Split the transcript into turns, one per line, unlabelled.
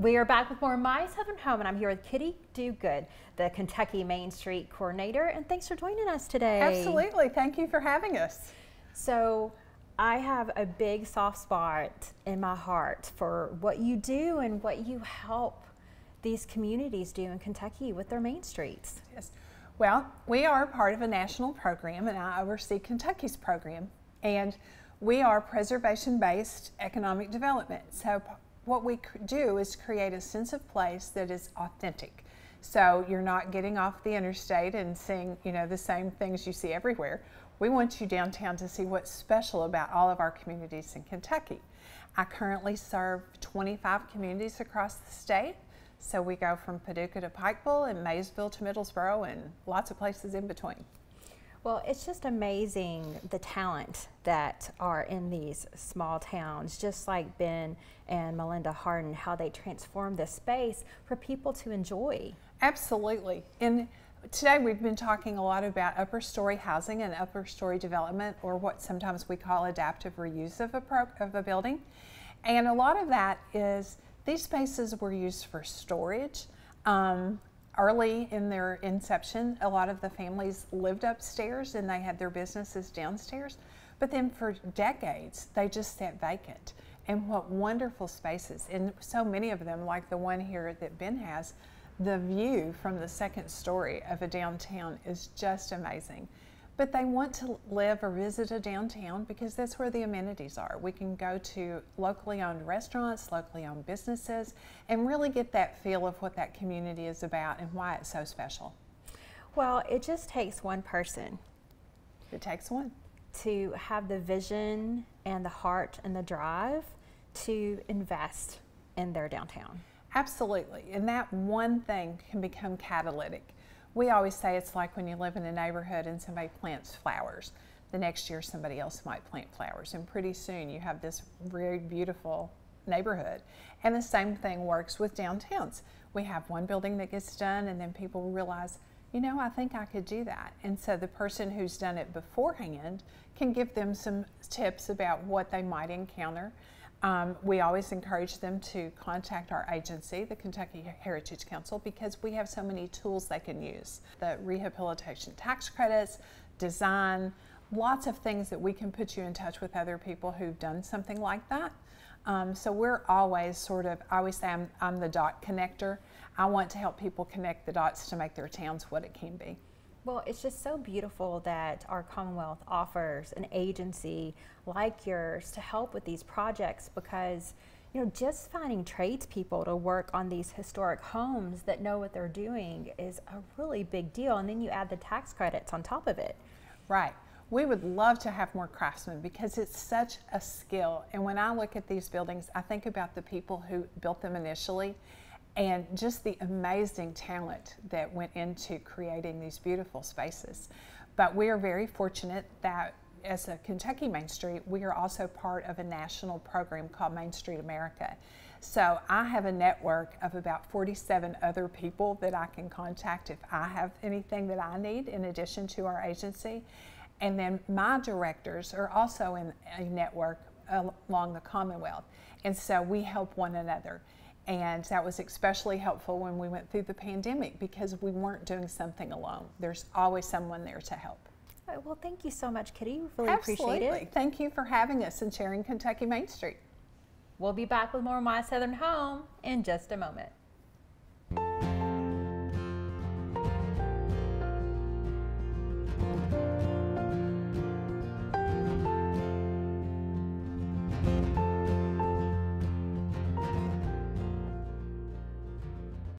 We are back with more My Southern Home, and I'm here with Kitty Dougoud, the Kentucky Main Street Coordinator, and thanks for joining us today.
Absolutely. Thank you for having us.
So I have a big soft spot in my heart for what you do and what you help these communities do in Kentucky with their main streets.
Yes. Well, we are part of a national program, and I oversee Kentucky's program, and we are preservation-based economic development. So what we do is create a sense of place that is authentic. So you're not getting off the interstate and seeing, the same things you see everywhere. We want you downtown to see what's special about all of our communities in Kentucky. I currently serve 25 communities across the state. So we go from Paducah to Pikeville and Maysville to Middlesboro and lots of places in between.
Well, it's just amazing the talent that are in these small towns, just like Ben and Melinda Harden, how they transform this space for people to enjoy.
Absolutely. And today we've been talking a lot about upper story housing and upper story development, or what sometimes we call adaptive reuse of a building. And a lot of that is these spaces were used for storage. Early in their inception, a lot of the families lived upstairs and they had their businesses downstairs. But then for decades, they just sat vacant. And what wonderful spaces. And so many of them, like the one here that Ben has, the view from the second story of a downtown is just amazing. But they want to live or visit a downtown because that's where the amenities are. We can go to locally owned restaurants, locally owned businesses, and really get that feel of what that community is about and why it's so special.
Well, it just takes one person.
It takes one.
To have the vision and the heart and the drive to invest in their downtown.
Absolutely, and that one thing can become catalytic. We always say it's like when you live in a neighborhood and somebody plants flowers. The next year somebody else might plant flowers, and pretty soon you have this very beautiful neighborhood. And the same thing works with downtowns. We have one building that gets done and then people realize, I think I could do that. And so the person who's done it beforehand can give them some tips about what they might encounter. We always encourage them to contact our agency, the Kentucky Heritage Council, because we have so many tools they can use. The rehabilitation tax credits, design, lots of things that we can put you in touch with other people who've done something like that. So we're always I always say I'm the dot connector. I want to help people connect the dots to make their towns what it can be.
Well, it's just so beautiful that our Commonwealth offers an agency like yours to help with these projects, because just finding tradespeople to work on these historic homes that know what they're doing is a really big deal, and then you add the tax credits on top of it.
Right. We would love to have more craftsmen because it's such a skill, and when I look at these buildings, I think about the people who built them initially and just the amazing talent that went into creating these beautiful spaces. But we are very fortunate that as a Kentucky Main Street, we are also part of a national program called Main Street America. So I have a network of about 47 other people that I can contact if I have anything that I need in addition to our agency. And then my directors are also in a network along the Commonwealth. And so we help one another. And that was especially helpful when we went through the pandemic because we weren't doing something alone. There's always someone there to help.
All right, well, thank you so much, Kitty. We really appreciate it.
Thank you for having us and sharing Kentucky Main Street.
We'll be back with more My Southern Home in just a moment.